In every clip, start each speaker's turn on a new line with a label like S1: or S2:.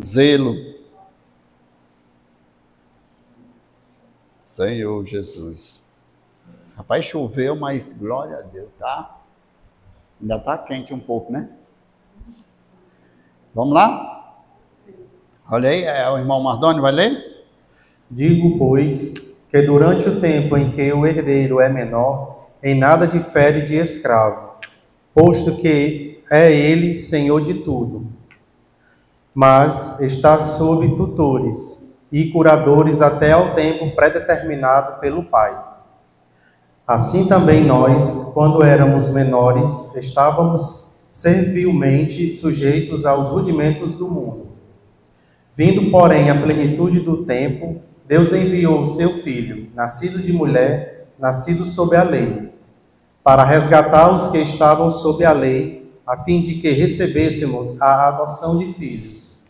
S1: zelo. Senhor Jesus. Rapaz, choveu, mas glória a Deus, tá? Ainda tá quente um pouco, né? Vamos lá? Olha aí, o irmão Mardoni vai ler?
S2: Digo, pois, que durante o tempo em que o herdeiro é menor, em nada difere de escravo, posto que é ele senhor de tudo, mas está sob tutores e curadores até ao tempo predeterminado pelo Pai. Assim também nós, quando éramos menores, estávamos servilmente sujeitos aos rudimentos do mundo. Vindo, porém, a plenitude do tempo, Deus enviou o seu Filho, nascido de mulher, nascido sob a lei, para resgatar os que estavam sob a lei, a fim de que recebêssemos a adoção de filhos.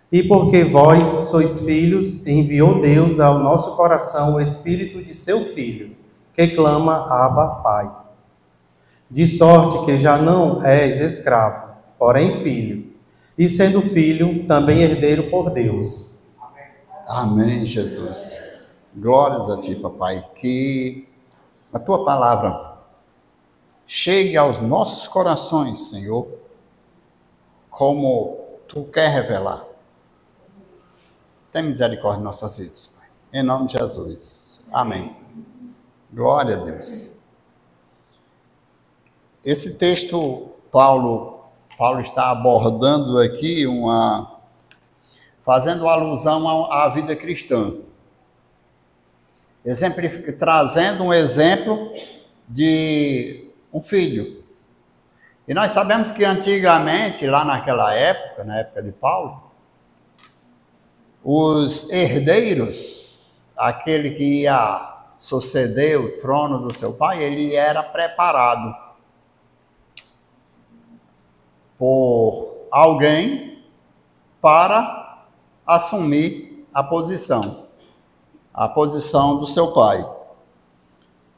S2: E porque vós sois filhos, enviou Deus ao nosso coração o Espírito de seu Filho, que clama, Abba, Pai. De sorte que já não és escravo, porém filho, e sendo filho, também herdeiro por Deus.
S1: Amém, Jesus. Glórias a ti, papai, que a tua palavra chegue aos nossos corações, Senhor, como tu quer revelar. Tem misericórdia em nossas vidas, Pai. Em nome de Jesus. Amém. Glória a Deus. Esse texto, Paulo está abordando aqui fazendo alusão à vida cristã. Trazendo um exemplo de um filho. E nós sabemos que antigamente, lá naquela época, na época de Paulo, os herdeiros, aquele que ia suceder o trono do seu pai, ele era preparado por alguém para assumir a posição do seu pai.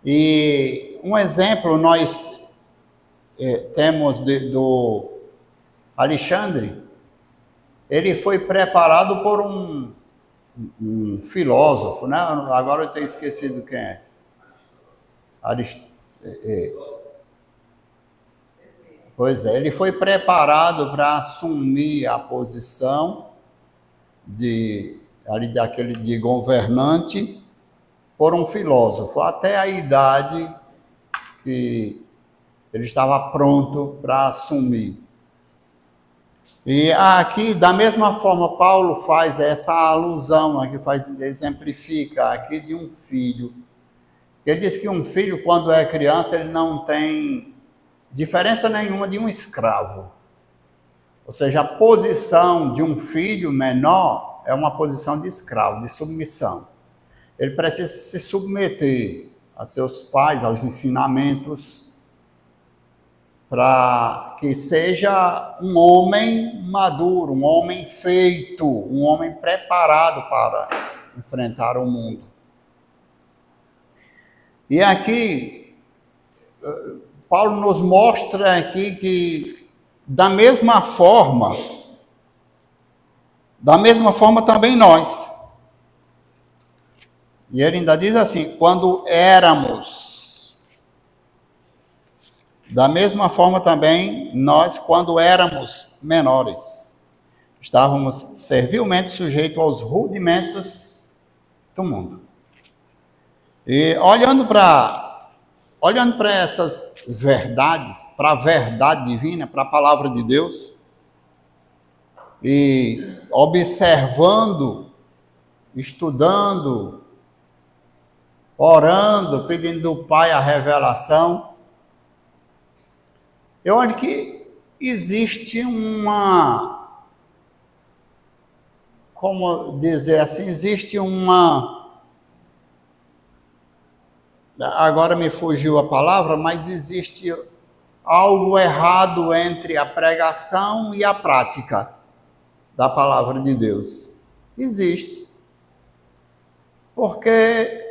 S1: E um exemplo nós temos do Alexandre. Ele foi preparado por um filósofo, né? Agora eu tenho esquecido quem é. Pois é, ele foi preparado para assumir a posição de governante por um filósofo, até a idade que ele estava pronto para assumir. E aqui, da mesma forma, Paulo faz essa alusão, aqui exemplifica aqui de um filho. Ele diz que um filho, quando é criança, ele não tem diferença nenhuma de um escravo. Ou seja, a posição de um filho menor é uma posição de escravo, de submissão. Ele precisa se submeter a seus pais, aos ensinamentos, para que seja um homem maduro, um homem feito, um homem preparado para enfrentar o mundo. E aqui, Paulo nos mostra aqui que, da mesma forma também nós. E ele ainda diz assim, quando éramos. Da mesma forma também, nós, quando éramos menores, estávamos servilmente sujeitos aos rudimentos do mundo. E olhando para essas verdades, para a verdade divina, para a palavra de Deus, e observando, estudando, orando, pedindo do Pai a revelação, eu olho que existe agora me fugiu a palavra, mas existe algo errado entre a pregação e a prática da palavra de Deus. Existe. Porque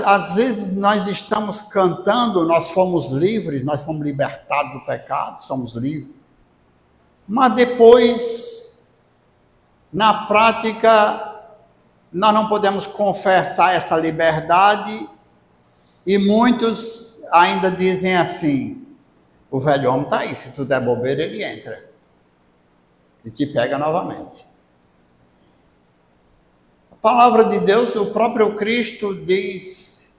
S1: às vezes nós estamos cantando, nós fomos livres, nós fomos libertados do pecado, somos livres. mas depois, na prática, nós não podemos confessar essa liberdade, e muitos ainda dizem assim: o velho homem está aí, se tu der bobeira, ele entra e te pega novamente. A palavra de Deus, o próprio Cristo diz,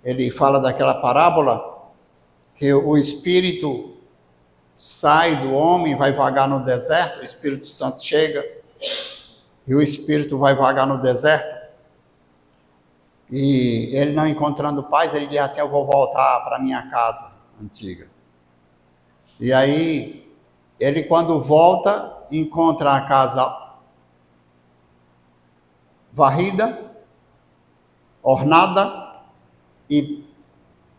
S1: ele fala daquela parábola, que o Espírito sai do homem, vai vagar no deserto, o Espírito Santo chega, e o Espírito vai vagar no deserto, e ele não encontrando paz, ele diz assim: eu vou voltar para minha casa antiga. E aí, ele quando volta, encontra a casa varrida, ornada, e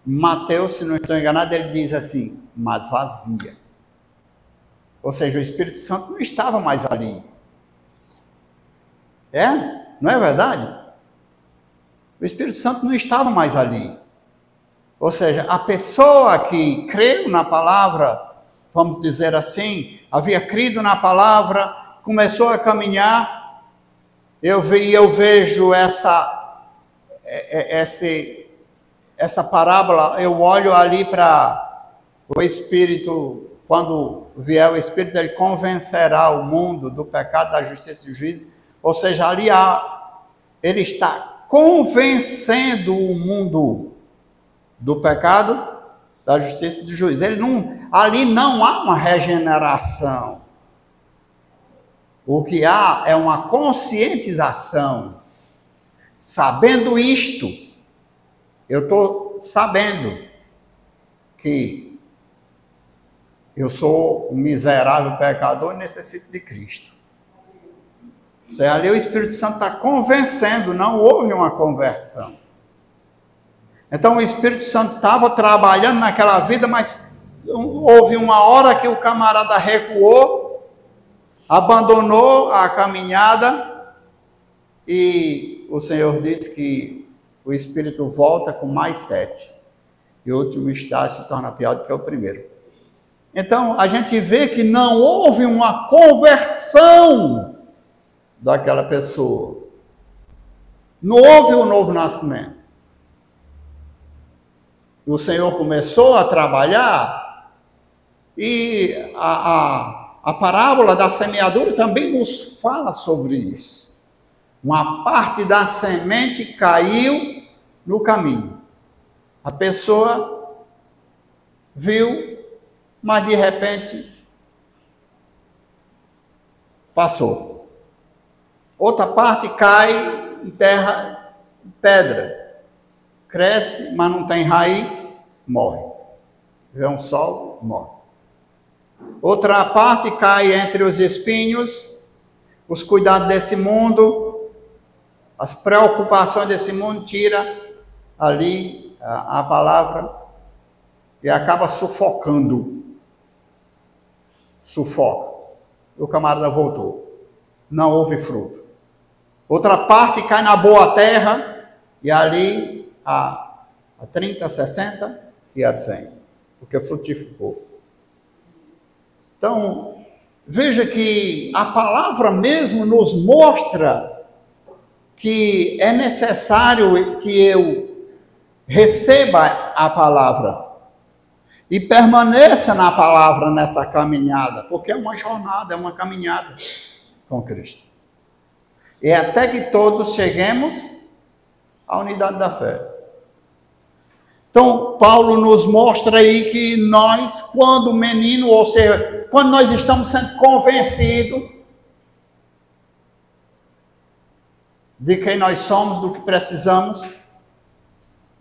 S1: Mateus, se não estou enganado, ele diz assim: mas vazia. Ou seja, o Espírito Santo não estava mais ali. Não é verdade? O Espírito Santo não estava mais ali. Ou seja, a pessoa que creu na palavra, vamos dizer assim, havia crido na palavra, começou a caminhar. Eu vejo essa parábola, eu olho ali para o Espírito, quando vier o Espírito, ele convencerá o mundo do pecado, da justiça e do juízo. Ou seja, ali ele está convencendo o mundo do pecado, da justiça e do juízo. Ali não há uma regeneração. O que há é uma conscientização. Sabendo isto, eu estou sabendo que eu sou um miserável pecador e necessito de Cristo. Ou seja, ali o Espírito Santo está convencendo, não houve uma conversão. Então o Espírito Santo estava trabalhando naquela vida, mas houve uma hora que o camarada recuou, abandonou a caminhada, e o Senhor diz que o Espírito volta com mais 7. E o último estágio se torna pior do que o primeiro. Então a gente vê que não houve uma conversão daquela pessoa. Não houve um novo nascimento. O Senhor começou a trabalhar, e a parábola da semeadura também nos fala sobre isso. Uma parte da semente caiu no caminho. A pessoa viu, mas de repente passou. Outra parte cai em terra, pedra. Cresce, mas não tem raiz, morre. Vê um sol, morre. Outra parte cai entre os espinhos, os cuidados desse mundo, as preocupações desse mundo, tira ali a palavra e acaba sufocando. Sufoca. O camarada voltou. Não houve fruto. Outra parte cai na boa terra, e ali a 30, 60 e a 100, porque frutificou. Então, veja que a palavra mesmo nos mostra que é necessário que eu receba a palavra e permaneça na palavra nessa caminhada, porque é uma jornada, é uma caminhada com Cristo. E até que todos cheguemos à unidade da fé. Então, Paulo nos mostra aí que nós, quando menino, ou seja, quando nós estamos sendo convencidos de quem nós somos, do que precisamos,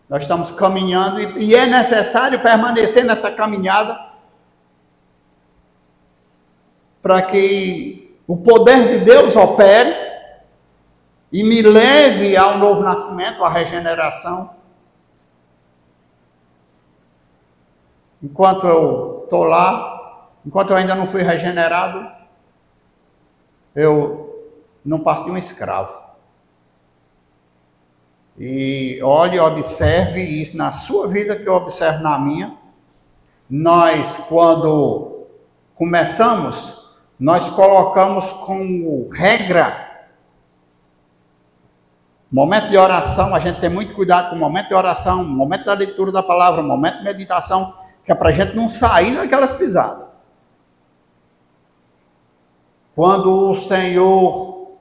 S1: nós estamos caminhando, e é necessário permanecer nessa caminhada para que o poder de Deus opere e me leve ao novo nascimento, à regeneração. Enquanto eu estou lá, enquanto eu ainda não fui regenerado, eu não passo de um escravo. E olhe, observe isso na sua vida, que eu observo na minha. nós, quando começamos, nós colocamos como regra, momento de oração, a gente tem muito cuidado com o momento de oração, momento da leitura da palavra, momento de meditação, que é para a gente não sair daquelas pisadas. Quando o Senhor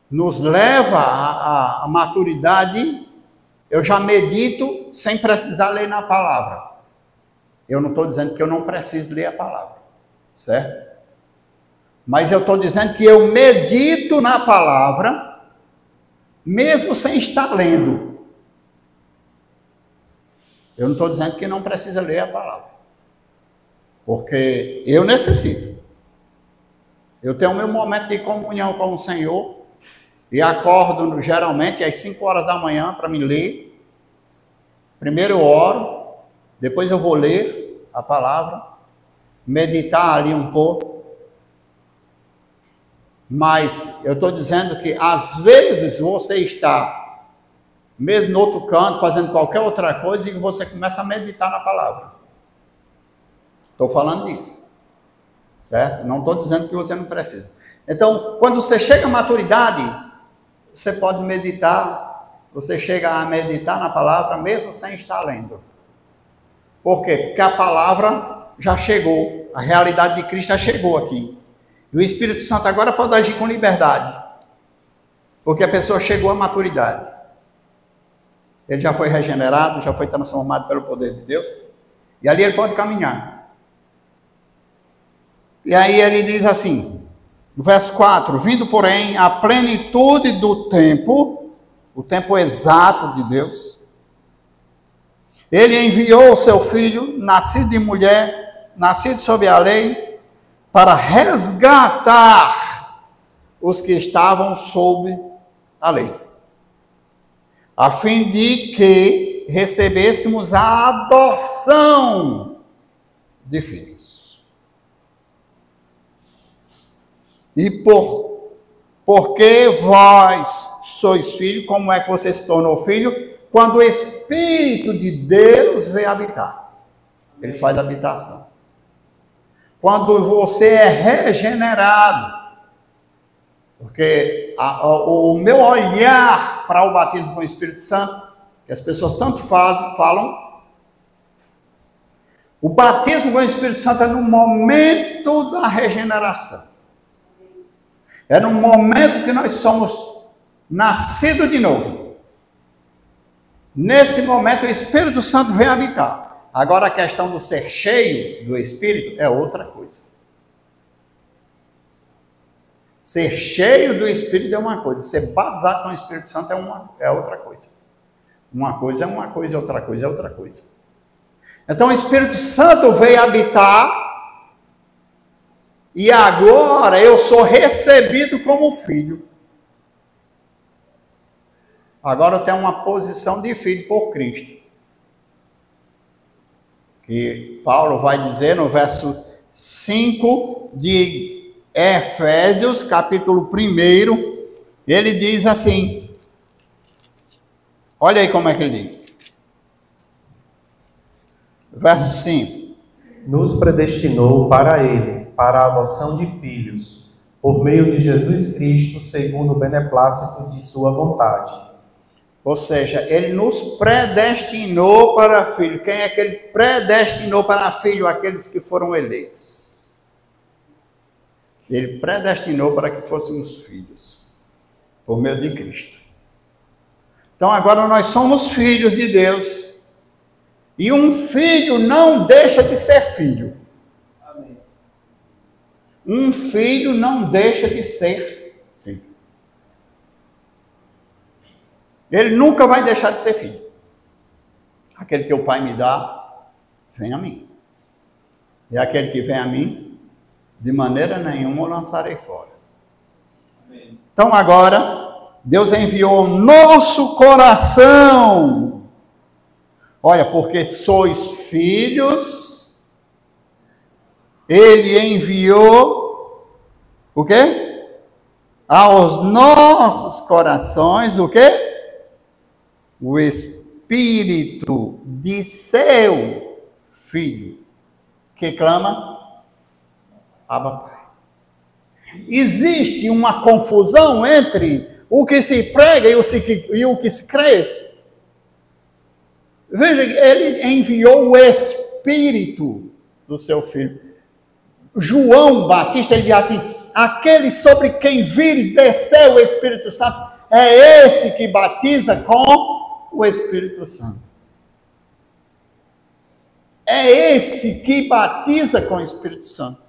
S1: nos leva à maturidade, eu já medito sem precisar ler na palavra. Eu não estou dizendo que eu não preciso ler a palavra, certo? Mas eu estou dizendo que eu medito na palavra, mesmo sem estar lendo. Eu não estou dizendo que não precisa ler a palavra, porque eu necessito. Eu tenho o meu momento de comunhão com o Senhor e acordo geralmente às 5 horas da manhã para me ler. Primeiro eu oro, depois eu vou ler a palavra, meditar ali um pouco. Mas eu estou dizendo que às vezes você está mesmo no outro canto, fazendo qualquer outra coisa, e você começa a meditar na palavra. Estou falando disso, certo? Não estou dizendo que você não precisa. Então, quando você chega à maturidade, você pode meditar, você chega a meditar na palavra, mesmo sem estar lendo. Por quê? Porque a palavra já chegou, a realidade de Cristo já chegou aqui. E o Espírito Santo agora pode agir com liberdade, porque a pessoa chegou à maturidade. Ele já foi regenerado, já foi transformado pelo poder de Deus, e ali ele pode caminhar. E aí ele diz assim, no verso 4, vindo porém à plenitude do tempo, o tempo exato de Deus, ele enviou o seu filho, nascido de mulher, nascido sob a lei, para resgatar os que estavam sob a lei, a fim de que recebêssemos a adoção de filhos. E porque vós sois filhos, como é que você se tornou filho? Quando o Espírito de Deus veio habitar. Ele faz habitação. Quando você é regenerado, porque o meu olhar para o batismo com o Espírito Santo, que as pessoas tanto falam, o batismo com o Espírito Santo é no momento da regeneração. É no momento que nós somos nascidos de novo. Nesse momento o Espírito Santo vem habitar. Agora a questão do ser cheio do Espírito é outra coisa. Ser cheio do Espírito é uma coisa, ser batizado com o Espírito Santo é outra coisa. Uma coisa é uma coisa, outra coisa é outra coisa. Então o Espírito Santo veio habitar e agora eu sou recebido como filho. Agora eu tenho uma posição de filho por Cristo. Que Paulo vai dizer no verso 5 de Efésios, capítulo 1, ele diz assim, olha aí como é que ele diz, verso 5,
S2: nos predestinou para ele, para a adoção de filhos, por meio de Jesus Cristo, segundo o beneplácito de sua vontade.
S1: Ou seja, ele nos predestinou para filho. Quem é que ele predestinou para filho? Aqueles que foram eleitos. Ele predestinou para que fôssemos filhos, por meio de Cristo. Então agora nós somos filhos de Deus. E um filho não deixa de ser filho. Amém. Um filho não deixa de ser filho. Ele nunca vai deixar de ser filho. Aquele que o Pai me dá, vem a mim. E aquele que vem a mim, de maneira nenhuma o lançarei fora. Amém. Então agora, Deus enviou o nosso coração. Olha, porque sois filhos, Ele enviou o quê? Aos nossos corações, o quê? O Espírito de seu filho, que clama, Abba, Pai. Existe uma confusão entre o que se prega e o que se crê. Veja, ele enviou o Espírito do seu Filho. João Batista, ele diz assim, aquele sobre quem vires descer o Espírito Santo, é esse que batiza com o Espírito Santo. É esse que batiza com o Espírito Santo.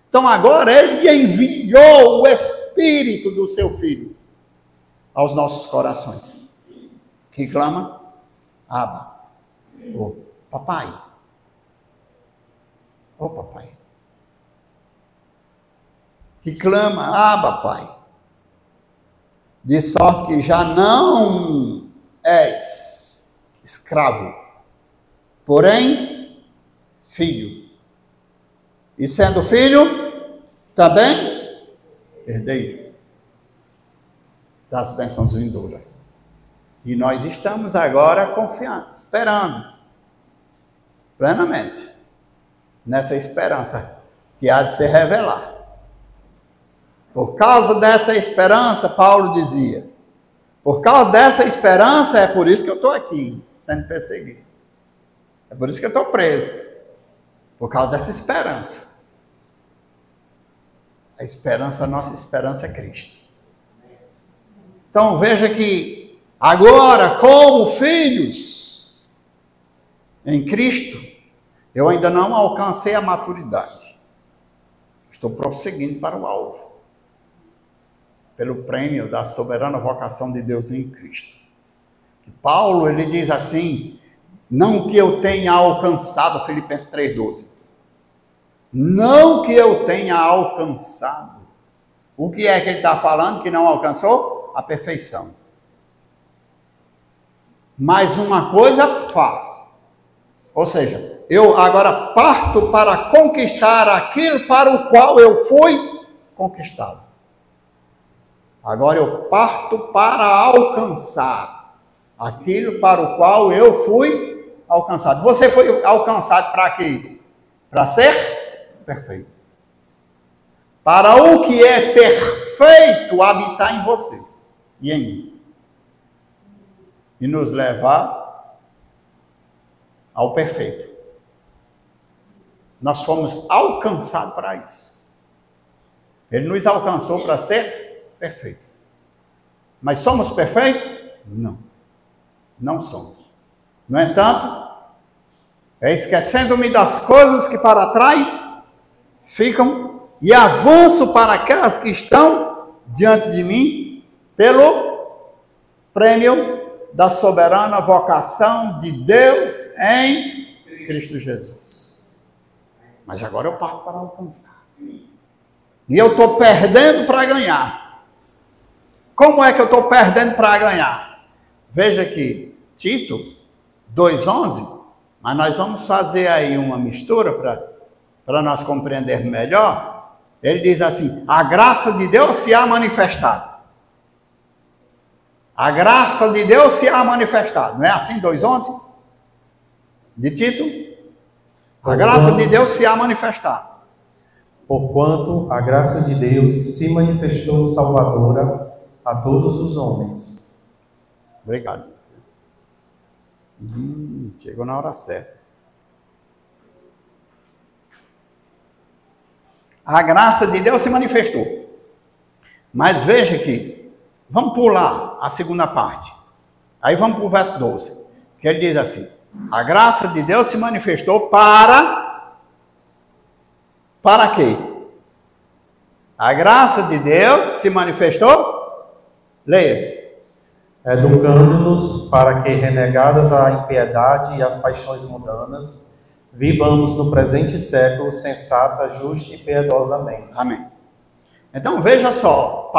S1: Então agora ele enviou o Espírito do seu Filho aos nossos corações, que clama, Abba, ô papai, ô papai, que clama, Abba, Pai, de sorte que já não és escravo, porém filho, e sendo filho, também herdeiro das bênçãos vindouras. E nós estamos agora confiando, esperando, plenamente, nessa esperança que há de se revelar. Por causa dessa esperança, Paulo dizia, por causa dessa esperança, é por isso que eu estou aqui, sendo perseguido. É por isso que eu estou preso. Por causa dessa esperança. A esperança, a nossa esperança é Cristo. Então veja que agora, como filhos em Cristo, eu ainda não alcancei a maturidade. Estou prosseguindo para o alvo. Pelo prêmio da soberana vocação de Deus em Cristo. Paulo, ele diz assim, não que eu tenha alcançado, Filipenses 3,12. Não que eu tenha alcançado. O que é que ele está falando que não alcançou? A perfeição. Mas uma coisa faço. Ou seja, eu agora parto para conquistar aquilo para o qual eu fui conquistado. Agora eu parto para alcançar aquilo para o qual eu fui alcançado. Você foi alcançado para quê? Para ser perfeito. Para o que é perfeito habitar em você e em mim. E nos levar ao perfeito. Nós fomos alcançados para isso. Ele nos alcançou para ser perfeito. Mas somos perfeitos? Não. Não somos. No entanto, esquecendo-me das coisas que para trás ficam e avanço para aquelas que estão diante de mim pelo prêmio da soberana vocação de Deus em Cristo Jesus. Mas agora eu parto para alcançar. E eu estou perdendo para ganhar. Como é que eu estou perdendo para ganhar? Veja aqui, Tito 2,11, mas nós vamos fazer aí uma mistura para nós compreender melhor. Ele diz assim, a graça de Deus se há manifestado. A graça de Deus se há manifestado. Não é assim, 2,11? De Tito? A graça de Deus se há manifestado.
S2: Porquanto a graça de Deus se manifestou salvadora a todos os homens.
S1: Obrigado. Chegou na hora certa. A graça de Deus se manifestou. Mas veja aqui, vamos pular a segunda parte. Aí vamos para o verso 12. Que ele diz assim, a graça de Deus se manifestou para quê? A graça de Deus se manifestou? Leia.
S2: Educando-nos para que, renegadas a impiedade e as paixões mundanas, vivamos no presente século sensata, justa e piedosamente.
S1: Amém. Então veja só,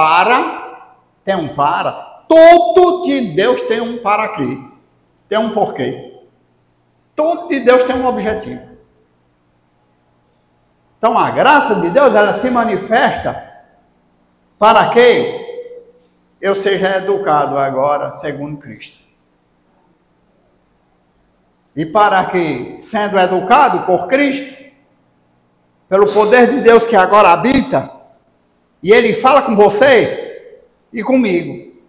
S1: tem um para, tudo de Deus tem um para quê? Tem um porquê. Tudo de Deus tem um objetivo. Então a graça de Deus, ela se manifesta para quê? Eu seja educado agora segundo Cristo. E para que, sendo educado por Cristo, pelo poder de Deus que agora habita, e Ele fala com você e comigo.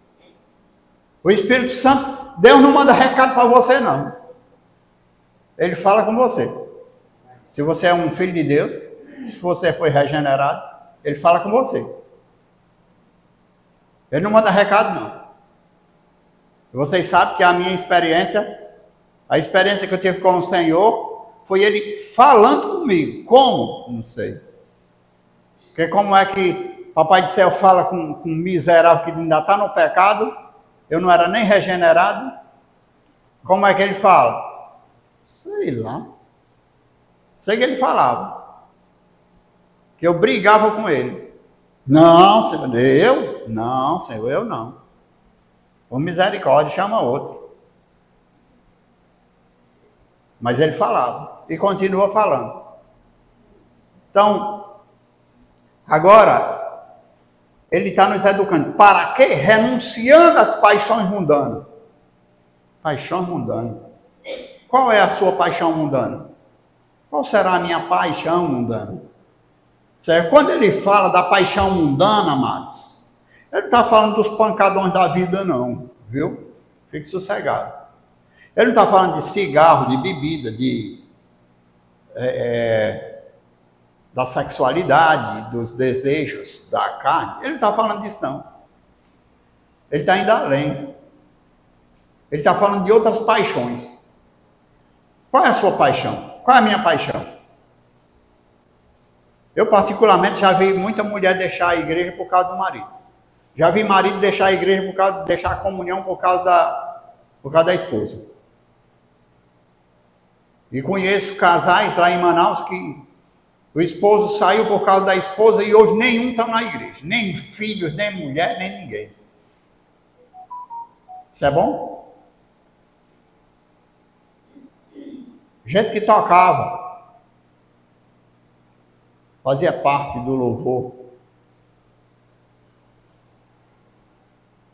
S1: O Espírito Santo, Deus não manda recado para você, não. Ele fala com você. Se você é um filho de Deus, se você foi regenerado, Ele fala com você. Ele não manda recado, não. Vocês sabem que a minha experiência, a experiência que eu tive com o Senhor, foi Ele falando comigo. Como? Não sei. Porque como é que Papai do Céu fala com um miserável que ainda está no pecado, eu não era nem regenerado, como é que Ele fala? Sei lá. Sei que Ele falava. Que eu brigava com Ele. Não, Senhor, eu? Não, Senhor, eu não. Por misericórdia, chama outro. Mas Ele falava. E continua falando. Então, agora, Ele está nos educando. Para quê? Renunciando às paixões mundanas. Paixão mundana. Qual é a sua paixão mundana? Qual será a minha paixão mundana? Certo? Quando Ele fala da paixão mundana, amados, Ele não está falando dos pancadões da vida, não. Viu? Fique sossegado. Ele não está falando de cigarro, de bebida, da sexualidade, dos desejos da carne. Ele não está falando disso, não. Ele está indo além. Ele está falando de outras paixões. Qual é a sua paixão? Qual é a minha paixão? Eu, particularmente, já vi muita mulher deixar a igreja por causa do marido. Já vi marido deixar a igreja por causa de deixar a comunhão por causa da esposa. E conheço casais lá em Manaus que o esposo saiu por causa da esposa e hoje nenhum está na igreja. Nem filhos, nem mulher, nem ninguém. Isso é bom? Gente que tocava, fazia parte do louvor.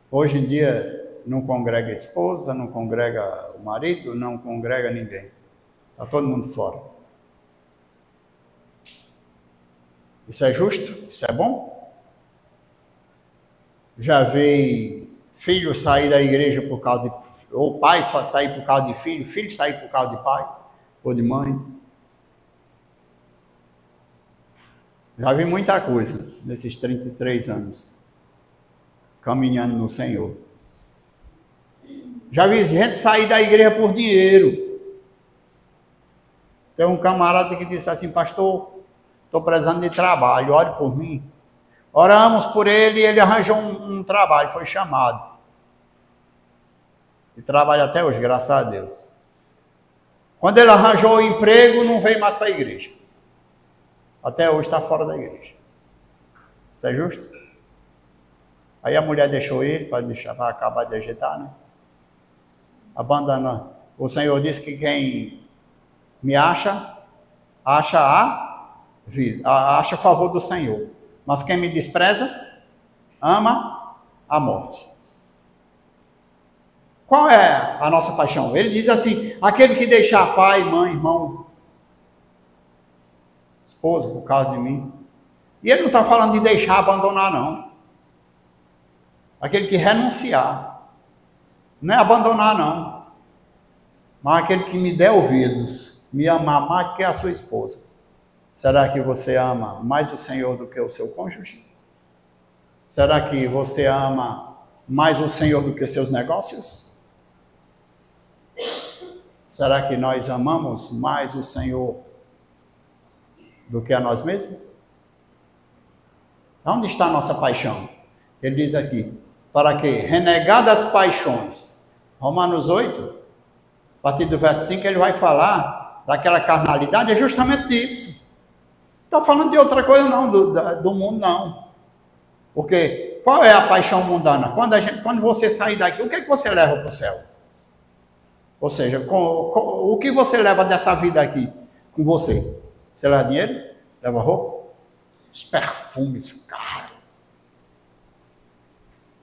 S1: Hoje em dia não congrega a esposa, não congrega o marido, não congrega ninguém. Está todo mundo fora. Isso é justo? Isso é bom? Já vi filho sair da igreja por causa de... ou pai sair por causa de filho, filho sair por causa de pai ou de mãe. Já vi muita coisa nesses 33 anos, caminhando no Senhor. Já vi gente sair da igreja por dinheiro. Tem um camarada que disse assim: pastor, estou precisando de trabalho, ore por mim. Oramos por ele e ele arranjou um trabalho, foi chamado. E trabalha até hoje, graças a Deus. Quando ele arranjou o emprego, não veio mais para a igreja. Até hoje está fora da igreja. Isso é justo? Aí a mulher deixou ele para acabar de ajeitar, né? Abandonou. O Senhor disse que quem me acha a vida, acha a favor do Senhor. Mas quem me despreza, ama a morte. Qual é a nossa paixão? Ele diz assim: aquele que deixar pai, mãe, irmão, esposa, por causa de mim. E ele não está falando de deixar, abandonar, não. Aquele que renunciar. Não é abandonar, não. Mas aquele que me der ouvidos, me amar mais que a sua esposa. Será que você ama mais o Senhor do que o seu cônjuge? Será que você ama mais o Senhor do que seus negócios? Será que nós amamos mais o Senhor do que a nós mesmos? Onde está a nossa paixão? Ele diz aqui: para que, renegadas paixões, Romanos 8, a partir do verso 5, ele vai falar daquela carnalidade, é justamente disso. Não está falando de outra coisa não, do mundo não. Porque qual é a paixão mundana? Quando você sair daqui, o que é que você leva para o céu? Ou seja, o que você leva dessa vida aqui com você? Você leva dinheiro? Leva roupa? Os perfumes caros.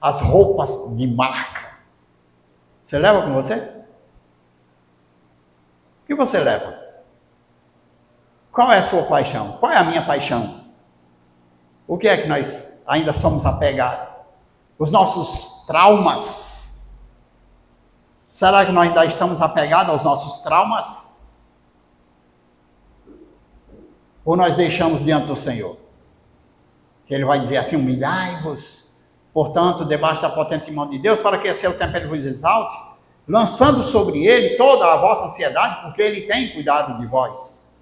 S1: As roupas de marca. Você leva com você? que você leva? Qual é a sua paixão? Qual é a minha paixão? O que é que nós ainda somos apegados? Os nossos traumas. Será que nós ainda estamos apegados aos nossos traumas? Ou nós deixamos diante do Senhor? Que Ele vai dizer assim, humilhai-vos, portanto, debaixo da potente mão de Deus, para que a seu tempo Ele vos exalte, lançando sobre Ele toda a vossa ansiedade, porque Ele tem cuidado de vós.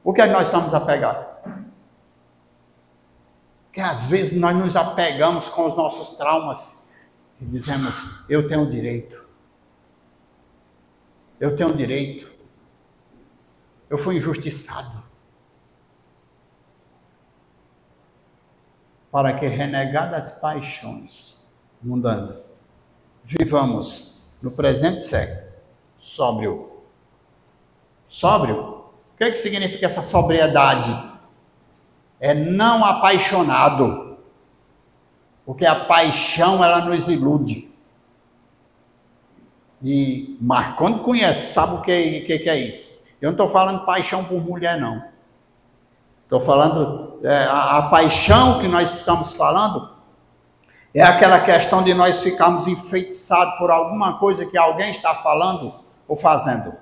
S1: O que é que nós estamos apegados? Porque às vezes nós nos apegamos com os nossos traumas e dizemos, eu tenho direito. Eu tenho direito. Eu fui injustiçado. Para que, renegadas paixões mundanas, vivamos no presente século sóbrio. Sóbrio? O que significa essa sobriedade? É não apaixonado. Porque a paixão, ela nos ilude. E Marcondes conhece, sabe o que é isso? Eu não estou falando paixão por mulher, não. Estou falando, a paixão que nós estamos falando é aquela questão de nós ficarmos enfeitiçados por alguma coisa que alguém está falando ou fazendo.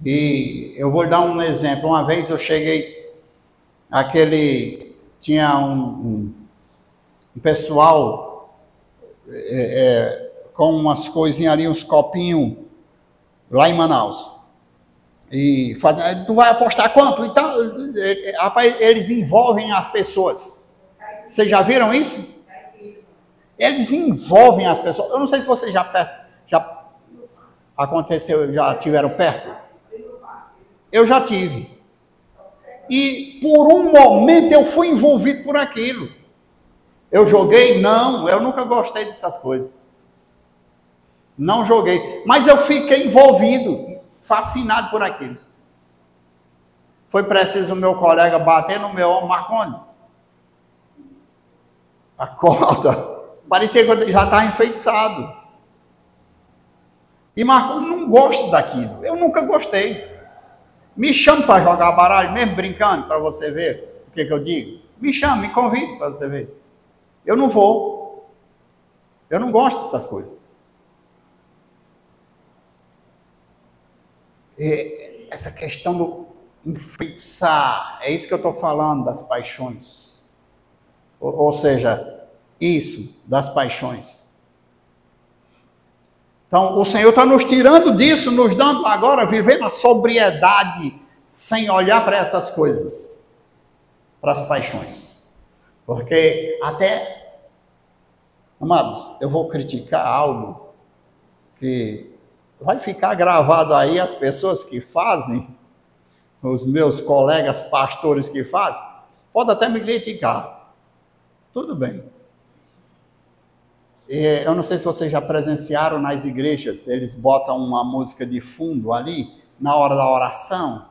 S1: E eu vou dar um exemplo. Uma vez eu cheguei, tinha um pessoal com umas coisinhas ali, uns copinhos, lá em Manaus. E fazendo, tu vai apostar quanto? Então, rapaz, eles envolvem as pessoas. Vocês já viram isso? Eles envolvem as pessoas. Eu não sei se vocês já aconteceu, já tiveram perto. Eu já tive. E por um momento eu fui envolvido por aquilo. Eu joguei? Não, eu nunca gostei dessas coisas. Não joguei. Mas eu fiquei envolvido, fascinado por aquilo. Foi preciso o meu colega bater no meu ombro, Marcondes. Acorda. Parecia que eu já estava enfeitiçado. E Marcondes não gosta daquilo. Eu nunca gostei. Me chama para jogar baralho, mesmo brincando, para você ver o que eu digo. Me chama, me convida para você ver. Eu não vou. Eu não gosto dessas coisas. E essa questão do enfeitiçar, é isso que eu estou falando das paixões. Ou seja, isso, das paixões. Então, o Senhor está nos tirando disso, nos dando agora, viver na sobriedade, sem olhar para essas coisas, para as paixões. Porque até, amados, eu vou criticar algo que vai ficar gravado aí, as pessoas que fazem, os meus colegas pastores que fazem, podem até me criticar. Tudo bem. Eu não sei se vocês já presenciaram nas igrejas, eles botam uma música de fundo ali, na hora da oração.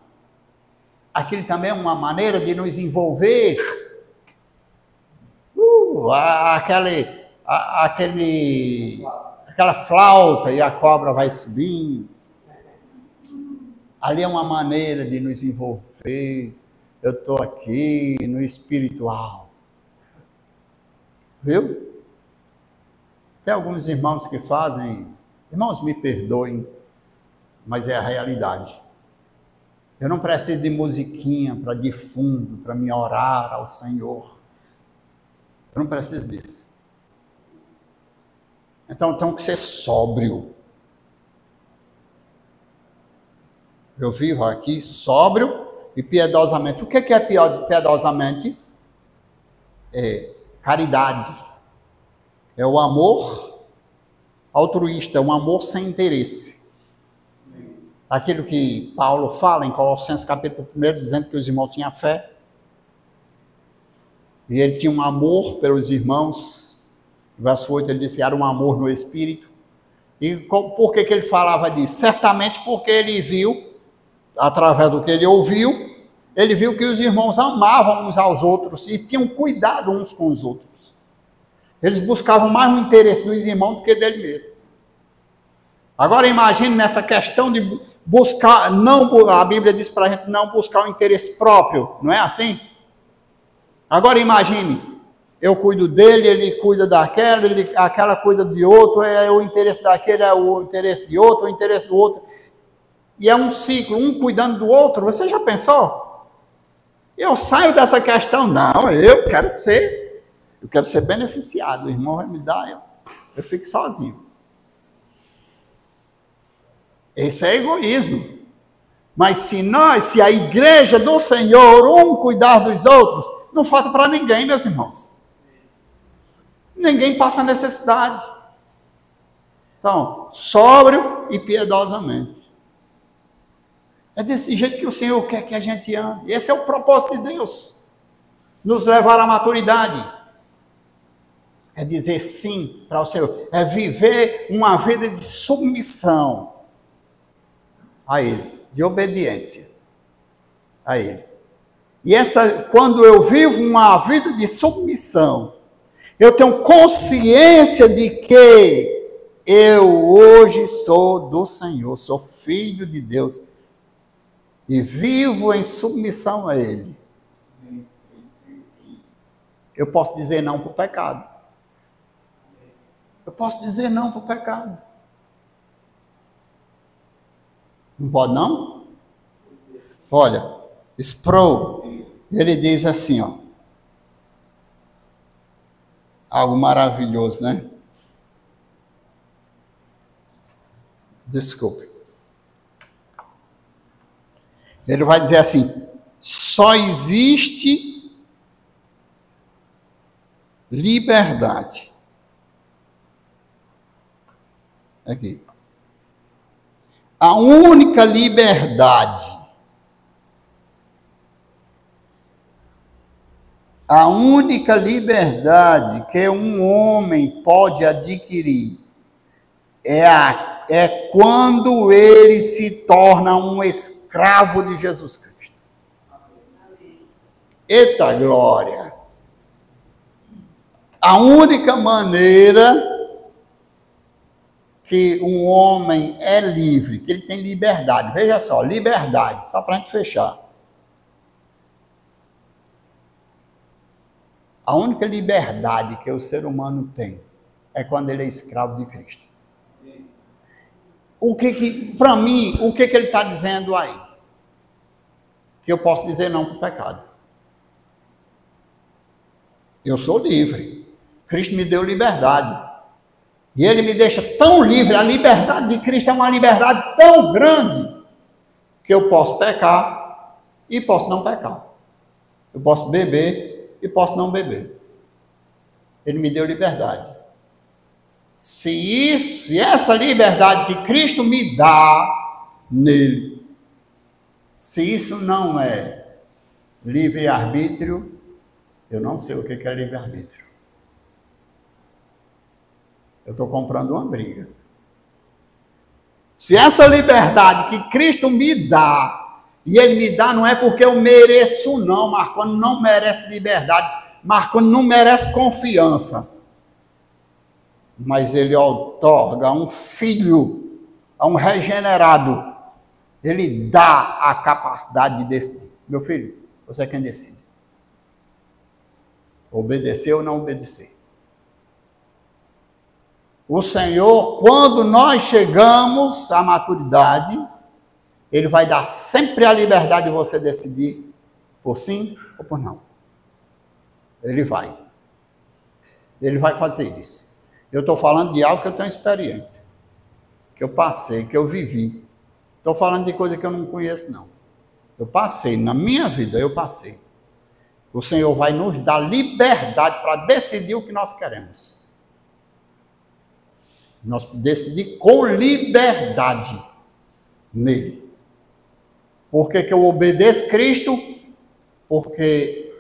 S1: Aquilo também é uma maneira de nos envolver. Aquela flauta e a cobra vai subindo. Ali é uma maneira de nos envolver. Eu estou aqui no espiritual. Viu? Tem alguns irmãos que fazem, irmãos, me perdoem, mas é a realidade. Eu não preciso de musiquinha para de fundo, para me orar ao Senhor. Eu não preciso disso. Então, tenho que ser sóbrio. Eu vivo aqui sóbrio e piedosamente. O que é piedosamente? É caridade. É o amor altruísta, é um amor sem interesse. Aquilo que Paulo fala em Colossenses capítulo 1, dizendo que os irmãos tinham fé. E ele tinha um amor pelos irmãos. Verso 8, ele disse que era um amor no Espírito. E por que ele falava disso? Certamente porque ele viu, através do que ele ouviu, ele viu que os irmãos amavam uns aos outros e tinham cuidado uns com os outros. Eles buscavam mais o interesse dos irmãos do que dele mesmo. Agora imagine nessa questão de buscar, não, a Bíblia diz para a gente não buscar o interesse próprio, não é assim? Agora imagine, eu cuido dele, ele cuida daquela, aquela cuida de outro, é o interesse daquele, é o interesse de outro, o interesse do outro. E é um ciclo, um cuidando do outro. Você já pensou? Eu saio dessa questão, não, eu quero ser beneficiado. O irmão vai me dar, eu fico sozinho. Esse é egoísmo. Mas se a igreja do Senhor, um cuidar dos outros, não falta para ninguém, meus irmãos. Ninguém passa necessidade. Então, sóbrio e piedosamente. É desse jeito que o Senhor quer que a gente ande. Esse é o propósito de Deus. Nos levar à maturidade. É dizer sim para o Senhor. É viver uma vida de submissão a Ele. De obediência a Ele. E quando eu vivo uma vida de submissão, eu tenho consciência de que eu hoje sou do Senhor, sou filho de Deus. E vivo em submissão a Ele. Eu posso dizer não para o pecado. Eu posso dizer não para o pecado. Não pode não? Olha, Sproul, ele diz assim, ó. Algo maravilhoso, né? Desculpe. Ele vai dizer assim, só existe liberdade. Aqui. A única liberdade que um homem pode adquirir é quando ele se torna um escravo de Jesus Cristo. Eita glória! A única maneira que um homem é livre, que ele tem liberdade, veja só, liberdade, só para a gente fechar. A única liberdade que o ser humano tem é quando ele é escravo de Cristo. Para mim, o que ele está dizendo aí? Que eu posso dizer não para o pecado. Eu sou livre. Cristo me deu liberdade. E Ele me deixa tão livre. A liberdade de Cristo é uma liberdade tão grande que eu posso pecar e posso não pecar. Eu posso beber e posso não beber. Ele me deu liberdade. Se essa liberdade que Cristo me dá nele, se isso não é livre-arbítrio, eu não sei o que é livre-arbítrio. Eu estou comprando uma briga. Se essa liberdade que Cristo me dá, e Ele me dá não é porque eu mereço não, Marconi não merece liberdade, Marconi não merece confiança. Mas Ele outorga a um filho, a um regenerado, Ele dá a capacidade de decidir. Meu filho, você é quem decide. Obedecer ou não obedecer. O Senhor, quando nós chegamos à maturidade, Ele vai dar sempre a liberdade de você decidir por sim ou por não. Ele vai. Ele vai fazer isso. Eu estou falando de algo que eu tenho experiência, que eu passei, que eu vivi. Estou falando de coisa que eu não conheço, não. Eu passei, na minha vida eu passei. O Senhor vai nos dar liberdade para decidir o que nós queremos. Nós decidir com liberdade nele. Por que eu obedeço Cristo? Porque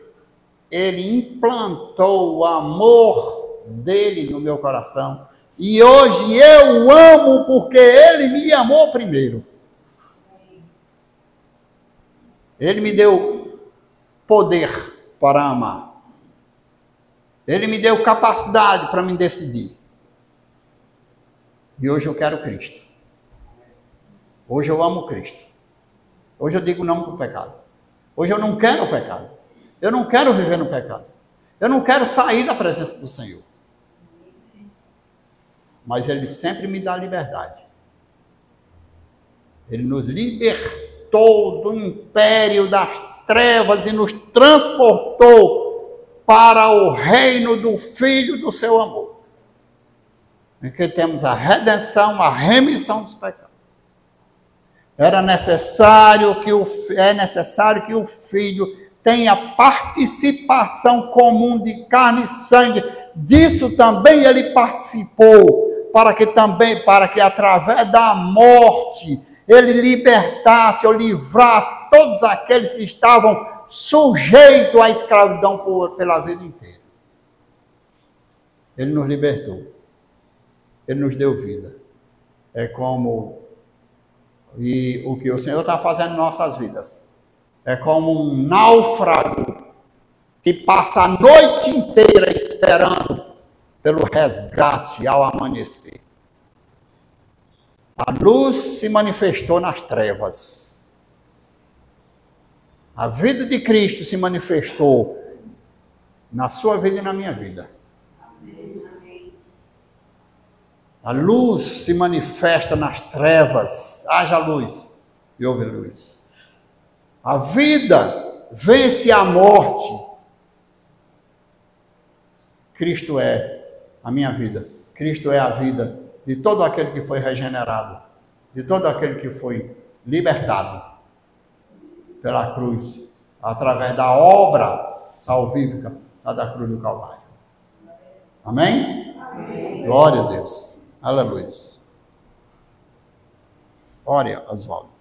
S1: Ele implantou o amor dele no meu coração. E hoje eu amo porque Ele me amou primeiro. Ele me deu poder para amar. Ele me deu capacidade para me decidir. E hoje eu quero Cristo. Hoje eu amo Cristo. Hoje eu digo não para o pecado. Hoje eu não quero o pecado. Eu não quero viver no pecado. Eu não quero sair da presença do Senhor. Mas Ele sempre me dá liberdade. Ele nos libertou do império das trevas e nos transportou para o reino do Filho do seu amor, em que temos a redenção, a remissão dos pecados. É necessário que o Filho tenha participação comum de carne e sangue. Disso também ele participou, para que através da morte ele libertasse ou livrasse todos aqueles que estavam sujeitos à escravidão pela vida inteira. Ele nos libertou. Ele nos deu vida. É como o que o Senhor está fazendo em nossas vidas. É como um náufrago que passa a noite inteira esperando pelo resgate ao amanhecer. A luz se manifestou nas trevas. A vida de Cristo se manifestou na sua vida e na minha vida. A luz se manifesta nas trevas. Haja luz e houve luz. A vida vence a morte. Cristo é a minha vida. Cristo é a vida de todo aquele que foi regenerado, de todo aquele que foi libertado pela cruz, através da obra salvífica da cruz do Calvário. Amém? Amém. Glória a Deus. Aleluia. Ore, Oswaldo.